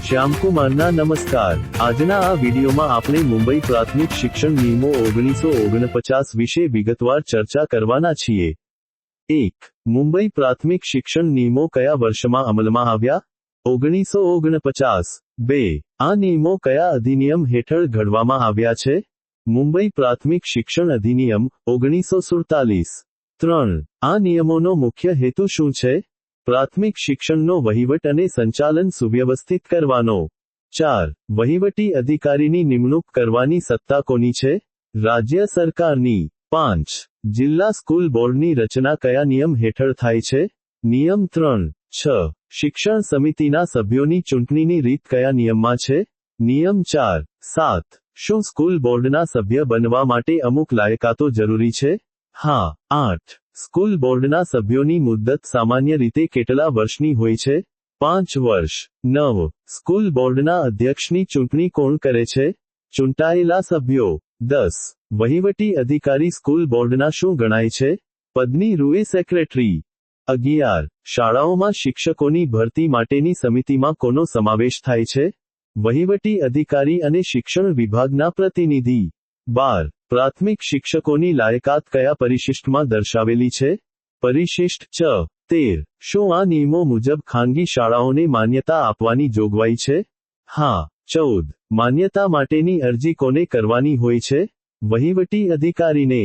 શ્યામકુમારના નમસ્કાર। આજના આ વિડીયોમાં આપણે મુંબઈ પ્રાથમિક શિક્ષણ નિયમો 1949 વિશે વિગતવાર ચર્ચા કરવાના છીએ। 1. મુંબઈ પ્રાથમિક શિક્ષણ નિયમો કયા વર્ષમાં અમલમાં આવ્યા? 1949। 2. આ નિયમો કયા અધિનિયમ હેઠળ ઘડવામાં આવ્યા છે? મુંબઈ પ્રાથમિક શિક્ષણ અધિનિયમ 1947। 3. આ નિયમોનો મુખ્ય હેતુ શું છે? પ્રાથમિક શિક્ષણનો વહીવટ અને સંચાલન સુવ્યવસ્થિત કરવાનો। 4. વહીવટી અધિકારીની નિમણૂક કરવાની સત્તા કોની છે? રાજ્ય સરકારની। 5. જિલ્લા સ્કૂલ બોર્ડની રચના કયા નિયમ હેઠળ થાય છે? નિયમ 3। 6. શિક્ષણ સમિતિના સભ્યોની ચૂંટણીની રીત કયા નિયમમાં છે? નિયમ 4। 7. શું સ્કૂલ બોર્ડના સભ્ય બનવા માટે અમુક લાયકાતો જરૂરી છે? હા। 8. સ્કૂલ બોર્ડના સભ્યોની મુદ્દત સામાન્ય રીતે કેટલા વર્ષની હોય છે? 5 વર્ષ। 9. સ્કૂલ બોર્ડના અધ્યક્ષની ચૂંટણી કોણ કરે છે? ચૂંટાયેલા સભ્યો। 10. વહીવટી અધિકારી સ્કૂલ બોર્ડના શું ગણાય છે? પદની રૂએ સેક્રેટરી। 11. શાળાઓમાં શિક્ષકોની ભરતી માટેની સમિતિમાં કોનો સમાવેશ થાય છે? વહીવટી અધિકારી અને શિક્ષણ વિભાગના પ્રતિનિધિ। 12. પ્રાથમિક શિક્ષકોની લાયકાત કયા પરિશિષ્ટમાં દર્શાવેલી છે? પરિશિષ્ટ 13। શું આ નિયમો મુજબ ખાનગી શાળાઓને માન્યતા આપવાની જોગવાઈ છે? હા। 14. માન્યતા માટેની અરજી કોને કરવાની હોય છે? વહીવટી અધિકારીને।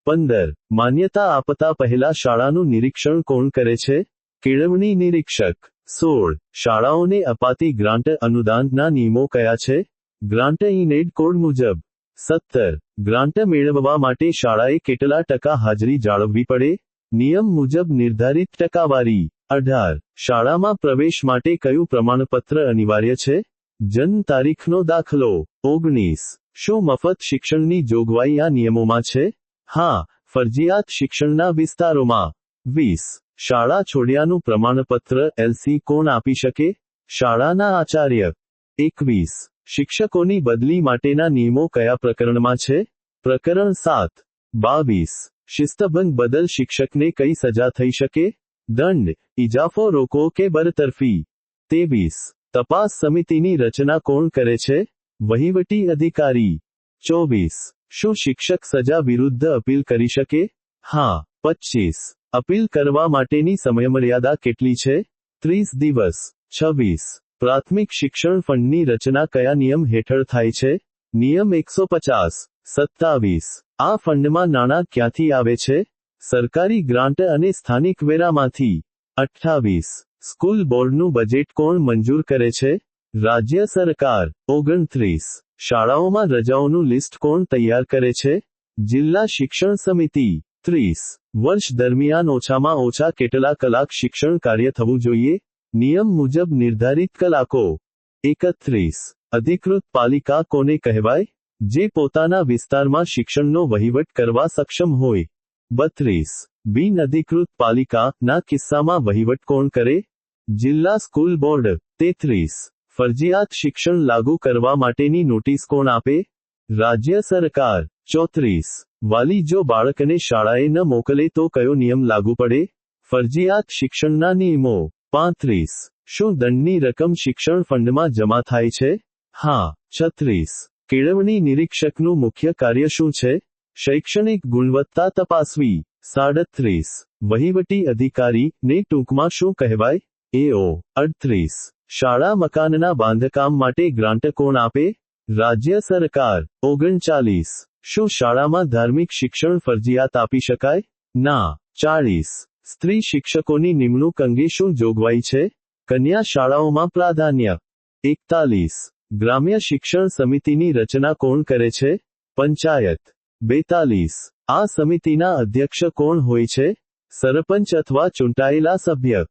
15. માન્યતા આપતા પહેલા શાળાનું નિરીક્ષણ કોણ કરે છે? કેળવણી નિરીક્ષક। 16. શાળાઓને અપાતી ગ્રાન્ટ અનુદાનના નિયમો કયા છે? ગ્રાન્ટ ઇન એડ કોડ મુજબ। 17. ગ્રાન્ટ મેળવવા માટે શાળાએ કેટલા ટકા હાજરી જાળવવી પડે? નિયમ મુજબ નિર્ધારિત ટકાવારી। 18. શાળામાં પ્રવેશ માટે કયું પ્રમાણપત્ર અનિવાર્ય છે? જન્મ તારીખનો દાખલો। 19. શું મફત શિક્ષણની જોગવાઈ આ નિયમોમાં છે? હા, ફરજિયાત શિક્ષણના વિસ્તારોમાં। 20. શાળા છોડ્યાનું પ્રમાણપત્ર LC કોણ આપી શકે? શાળાના આચાર્ય। 21. શિક્ષકોની બદલી માટેના નિયમો કયા પ્રકરણમાં છે? પ્રકરણ 7। 22. શિસ્તભંગ બદલ શિક્ષકને કઈ સજા થઈ શકે? દંડ, ઇજાફો રોકો કે બરતરફી। 23. તપાસ સમિતિની રચના કોણ કરે છે? વહીવટી અધિકારી। 24. શું શિક્ષક સજા વિરુદ્ધ અપીલ કરી શકે? હા। 25. અપીલ કરવા માટેની સમયમર્યાદા કેટલી છે? 30 દિવસ। 26. પ્રાથમિક શિક્ષણ ફંડની રચના કયા નિયમ હેઠળ થાય છે? નિયમ 150। 27. આ ફંડમાં નાણાં ક્યાંથી આવે છે? સરકારી ગ્રાન્ટ અને સ્થાનિક વેરામાંથી। 28. સ્કૂલ બોર્ડનું બજેટ કોણ મંજૂર કરે છે? રાજ્ય સરકાર। 29. શાળાઓમાં રજાઓનું લિસ્ટ કોણ તૈયાર કરે છે? જિલ્લા શિક્ષણ સમિતિ। 30. વર્ષ દરમિયાન ઓછામાં ઓછા કેટલા કલાક શિક્ષણ કાર્ય થવું જોઈએ? નિયમ મુજબ નિર્ધારિત કલાકો। 31. અધિકૃત પાલિકા કોને કહેવાય? જે પોતાના વિસ્તારમાં શિક્ષણનો વહીવટ કરવા સક્ષમ હોય। 32. બિન અધિકૃત પાલિકા ના કિસ્સામાં વહીવટ કોણ કરે? જિલ્લા સ્કૂલ બોર્ડ। 33. ફરજિયાત શિક્ષણ લાગુ કરવા માટેની નોટિસ કોણ આપે? રાજ્ય સરકાર। 34. વાલી જો બાળકને શાળાએ ન મોકલે તો કયો નિયમ લાગુ પડે? ફરજિયાત શિક્ષણના નિયમો। 35. શું દંડની રકમ શિક્ષણ ફંડમાં જમા થાય છે? હા। 36. કેળવણી નિરીક્ષકનું મુખ્ય કાર્ય શું છે? શૈક્ષણિક ગુણવત્તા તપાસવી। 37. વહીવટી અધિકારી ને ટૂંકમાં શું કહેવાય? AO। 38. શાળા મકાનના બાંધકામ માટે ગ્રાન્ટ કોણ આપે? રાજ્ય સરકાર। 39. શું શાળામાં ધાર્મિક શિક્ષણ ફરજિયાત આપી શકાય? ના। 40. સ્ત્રી શિક્ષકોની નિમણૂક અંગે શું જોગવાઈ છે? કન્યા શાળાઓમાં પ્રાધાન્ય। 41. ગ્રામ્ય શિક્ષણ સમિતિની રચના કોણ કરે છે? પંચાયત। 42. આ સમિતિના અધ્યક્ષ કોણ હોય છે? સરપંચ અથવા ચૂંટાયેલા સભ્ય।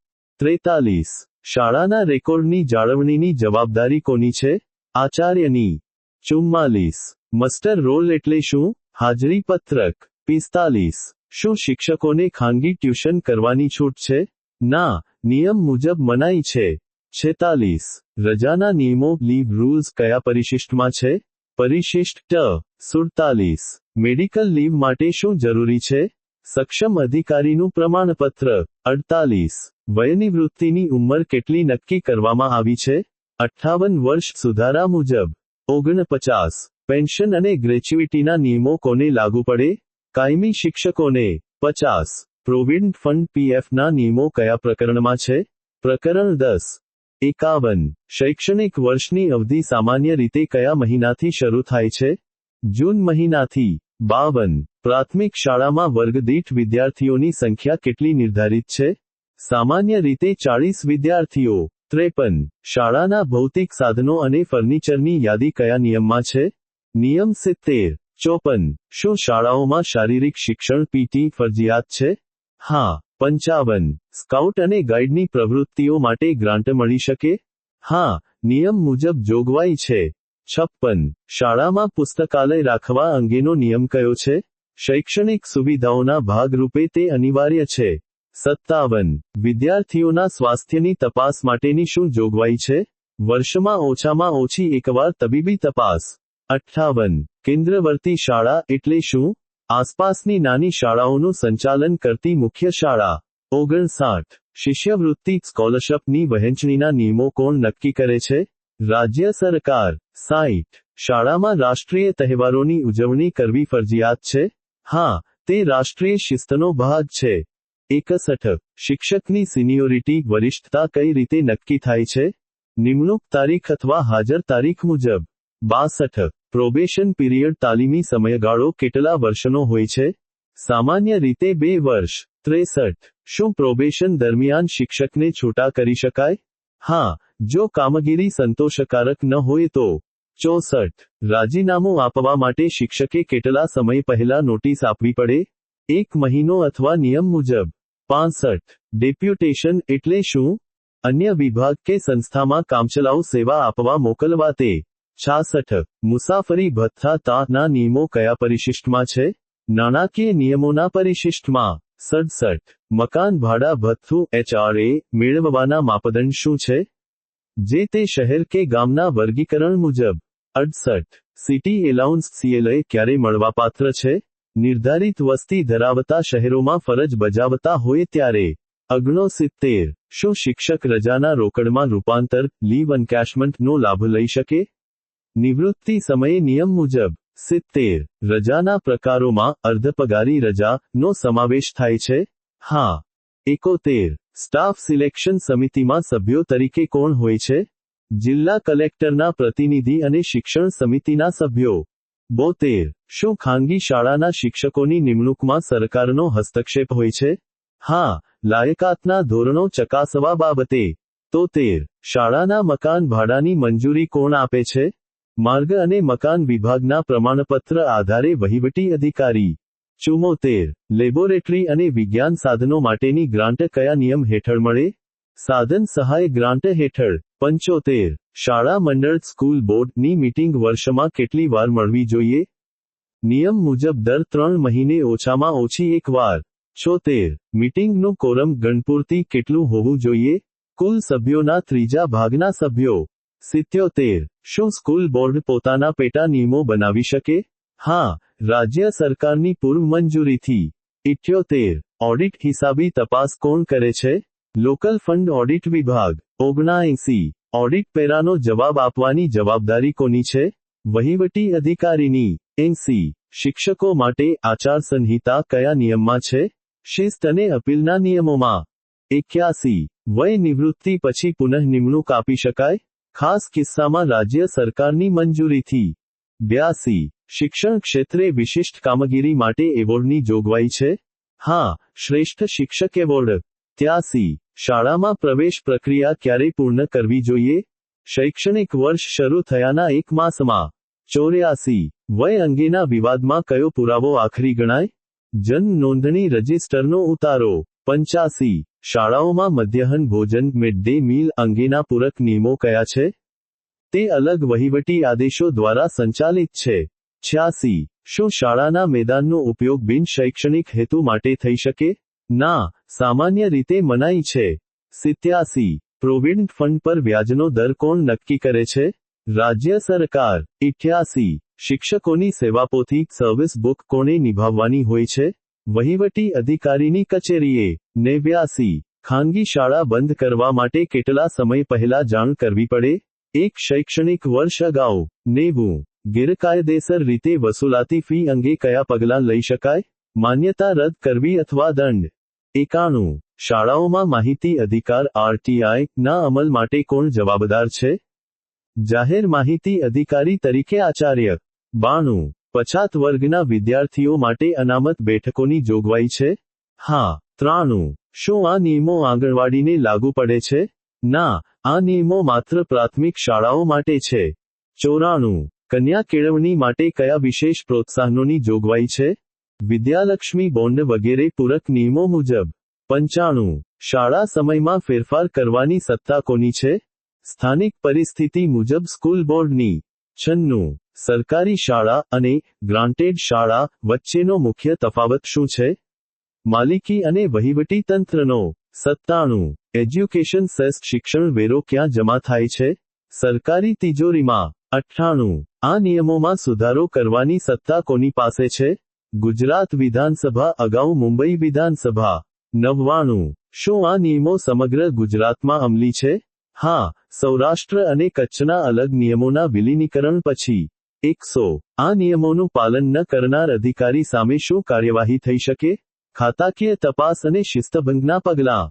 43. શાળાના રેકોર્ડની જાળવણીની જવાબદારી કોની છે? આચાર્યની। 44. મસ્ટર રોલ એટલે શું? હાજરી પત્રક। 45. શું શિક્ષકોને ખાનગી ટ્યુશન કરવાની છૂટ છે? ના, નિયમ મુજબ મનાઈ છે। 46. રજાના નિયમો લીવ રૂલ્સ કયા પરિશિષ્ટમાં છે? પરિશિષ્ટ T। 47. મેડિકલ લીવ માટે શું જરૂરી છે? સક્ષમ અધિકારીનું પ્રમાણપત્ર। 48. વયનિવૃત્તિની ઉંમર કેટલી નક્કી કરવામાં આવી છે? 58 વર્ષ સુધારા મુજબ. 49. પેન્શન અને ગ્રેચ્યુઇટીના નિયમો કોને લાગુ પડે? કાયમી શિક્ષકોને. 50. પ્રોવિડન્ટ ફંડ પીએફના નિયમો કયા પ્રકરણમાં છે? પ્રકરણ 10. 51. શૈક્ષણિક વર્ષની અવધિ સામાન્ય રીતે કયા મહિનાથી શરૂ થાય છે? જૂન મહિનાથી. 52. પ્રાથમિક શાળામાં વર્ગ દીઠ વિદ્યાર્થીઓની સંખ્યા કેટલી નિર્ધારિત છે? સામાન્ય રીતે 40 વિદ્યાર્થીઓ. 53. શાળાના ભૌતિક સાધનો અને ફર્નિચરની યાદી કયા નિયમમાં છે? નિયમ 70. 54. શું શાળાઓમાં શારીરિક શિક્ષણ પીટી ફરજિયાત છે? હા. 55. સ્કાઉટ અને ગાઈડની પ્રવૃત્તિઓ માટે ગ્રાન્ટ મળી શકે? હા, નિયમ મુજબ જોગવાઈ છે. 56. શાળામાં પુસ્તકાલય રાખવા અંગેનો નિયમ કયો છે? શૈક્ષણિક સુવિધાઓના ભાગરૂપે તે અનિવાર્ય છે. 57. વિદ્યાર્થીઓના સ્વાસ્થ્યની તપાસ માટેની શું જોગવાઈ છે? વર્ષમાં ઓછામાં ઓછી એકવાર તબીબી તપાસ. 58. કેન્દ્રવર્તી શાળા એટલે શું? આસપાસની નાની શાળાઓનું સંચાલન કરતી મુખ્ય શાળા. 59. શિષ્યવૃત્તિ સ્કોલરશીપની વહેંચણીના નિયમો કોણ નક્કી કરે છે? રાજ્ય સરકાર. 60. શાળામાં રાષ્ટ્રીય તહેવારોની ઉજવણી કરવી ફરજિયાત છે? હા, તે રાષ્ટ્રીય શિસ્તનો ભાગ છે. 61. શિક્ષકની સિનિયોરિટી વરિષ્ઠતા કઈ રીતે નક્કી થાય છે? નિમણૂક તારીખ અથવા હાજર તારીખ મુજબ. 62. પ્રોબેશન પીરિયડ તાલીમી સમયગાળો કેટલા વર્ષનો હોય છે? સામાન્ય રીતે 2 વર્ષ. 63. શું પ્રોબેશન દરમિયાન શિક્ષકને છૂટા કરી શકાય? હા, જો કામગીરી સંતોષકારક ન હોય તો. 64. રાજીનામું આપવા માટે શિક્ષકે કેટલા સમય પહેલા નોટિસ આપવી પડે? 1 મહિનો અથવા નિયમ મુજબ. 65. ડેપ્યુટેશન એટલે શું? અન્ય વિભાગ કે સંસ્થામાં કામચલાઉ સેવા આપવા મોકલવા તે. 66. મુસાફરી ભથ્થા ના નિયમો કયા પરિશિષ્ટમાં છે? નાણાકીય નિયમોના પરિશિષ્ટમાં. 67. મકાન ભાડા ભથ્થું HRA મેળવવાના માપદંડ શું છે? જે તે શહેર કે ગામના વર્ગીકરણ મુજબ. 68. સિટી એલાઉન્સ CLA ક્યારે મળવાપાત્ર છે? નિર્ધારિત વસ્તી ધરાવતા શહેરોમાં ફરજ બજાવતા હોય ત્યારે. 69. શું શિક્ષક રજાના રોકડમાં રૂપાંતર લીવ એન્કેશમેન્ટનો લાભ લઈ શકે? નિવૃત્તિ સમયે નિયમ મુજબ. 70. રજાના પ્રકારોમાં અર્ધપગારી રજા નો સમાવેશ થાય છે? હા. 71. સ્ટાફ સિલેક્શન સમિતિમાં સભ્યો તરીકે કોણ હોય છે? જિલ્લા કલેક્ટરના પ્રતિનિધિ અને શિક્ષણ સમિતિના સભ્યો. 72. શું ખાનગી શાળાના શિક્ષકોની નિમણૂકમાં સરકારનો હસ્તક્ષેપ હોય છે? હા, લાયકાતના ધોરણો ચકાસવા બાબતે. 73. શાળાના મકાન ભાડાની મંજૂરી કોણ આપે છે? માર્ગ અને મકાન વિભાગના પ્રમાણપત્ર આધારે વહીવટી અધિકારી. 74. લેબોરેટરી અને વિજ્ઞાન સાધનો માટેની ગ્રાન્ટ કયા નિયમ હેઠળ મળે? સાધન સહાય ગ્રાન્ટ હેઠળ. 75. શાળા મંડળ સ્કૂલ બોર્ડની મીટિંગ વર્ષમાં કેટલી વાર મળવી જોઈએ? નિયમ મુજબ દર 3 મહિને ઓછામાં ઓછી એક વાર. 76. મીટિંગનું કોરમ ગણપૂર્તિ કેટલું હોવું જોઈએ? કુલ સભ્યોના ત્રીજા ભાગના સભ્યો. 77. શું સ્કૂલ બોર્ડ પોતાના પેટા નિયમો બનાવી શકે? હા, રાજ્ય સરકારની પૂર્વ મંજૂરીથી. 78. ઓડિટ હિસાબી તપાસ કોણ કરે છે? લોકલ ફંડ ઓડિટ વિભાગ. 79. ઓડિટ પેરાનો જવાબ આપવાની જવાબદારી કોની છે? વહીવટી અધિકારીની. 80. શિક્ષકો માટે આચાર સંહિતા કયા નિયમમાં છે? શિસ્ત અને અપીલના નિયમોમાં. 81. વય નિવૃત્તિ પછી પુનઃ નિમણૂક આપી શકાય? ખાસ કિસ્સામાં રાજ્ય સરકારની મંજૂરીથી. 82. શિક્ષણ ક્ષેત્રે વિશિષ્ટ કામગીરી માટે એવોર્ડની જોગવાઈ છે? હા, શ્રેષ્ઠ શિક્ષક એવોર્ડ. 83. શાળામાં પ્રવેશ પ્રક્રિયા ક્યારે પૂર્ણ કરવી જોઈએ? શૈક્ષણિક વર્ષ શરૂ થયાના 1 માસમાં. 84. વય અંગેના વિવાદમાં કયો પુરાવો આખરી ગણાય? જન્મ નોંધણી રજિસ્ટરનો ઉતારો. 85. શાળાઓમાં મધ્યાહન ભોજન મિડ ડે મીલ અંગેના પૂરક નિયમો કયા છે? તે અલગ વહીવટી આદેશો દ્વારા સંચાલિત છે. 86. શું શાળાના મેદાનનો ઉપયોગ બિન શૈક્ષણિક હેતુ માટે થઈ શકે? ના, સામાન્ય રીતે મનાઈ છે. 87. પ્રોવિડન્ટ ફંડ પર વ્યાજનો દર કોણ નક્કી કરે છે? રાજ્ય સરકાર. 88. શિક્ષકોની સેવાપોથી સર્વિસ બુક કોણે નિભાવવાની હોય છે? વહીવટી અધિકારીની કચેરીએ. 89. ખાનગી શાળા બંધ કરવા માટે કેટલા સમય પહેલા જાણ કરવી પડે? એક શૈક્ષણિક વર્ષ અગાઉ 90 ગેરકાયદેસર રીતે વસૂલાતી ફી અંગે કયા પગલાં લઈ શકાય? માન્યતા રદ કરવી અથવા દંડ. 91 શાળાઓમાં માહિતી અધિકાર આરટીઆઈ ના અમલ માટે કોણ જવાબદાર છે? જાહેર માહિતી અધિકારી તરીકે આચાર્ય. 92 પછાત વર્ગના વિદ્યાર્થીઓ માટે અનામત બેઠકોની જોગવાઈ છે? હા. 93 શું આ નિયમો આંગણવાડીને લાગુ પડે છે? ના, આ નિયમો માત્ર પ્રાથમિક શાળાઓ માટે છે. 94 કન્યા કેળવણી માટે કયા વિશેષ પ્રોત્સાહનોની જોગવાઈ છે? વિદ્યાલક્ષ્મી બોન્ડ વગેરે પૂરક નિયમો મુજબ. 95 શાળા સમયમાં ફેરફાર કરવાની સત્તા કોની છે? સ્થાનિક પરિસ્થિતિ મુજબ સ્કૂલ બોર્ડની. 96 સરકારી શાળા અને ગ્રાન્ટેડ શાળા વચ્ચેનો મુખ્ય તફાવત શું છે? માલિકી અને વહીવટી તંત્રનો. 97 એજ્યુકેશન સેસ શિક્ષણ વેરો ક્યાં જમા થાય છે? સરકારી તિજોરીમાં. 98 આ નિયમોમાં સુધારો કરવાની સત્તા કોની પાસે છે? ગુજરાત વિધાનસભા અગાઉ મુંબઈ વિધાનસભા. 99 શું આ નિયમો સમગ્ર ગુજરાતમાં અમલી છે? હા, સૌરાષ્ટ્ર અને કચ્છના અલગ નિયમોના વિલીનીકરણ પછી. 100 આ નિયમોનું પાલન ન કરનાર અધિકારી સામે શું કાર્યવાહી થઈ શકે? ખાતાકીય તપાસ અને શિસ્તભંગના પગલાં.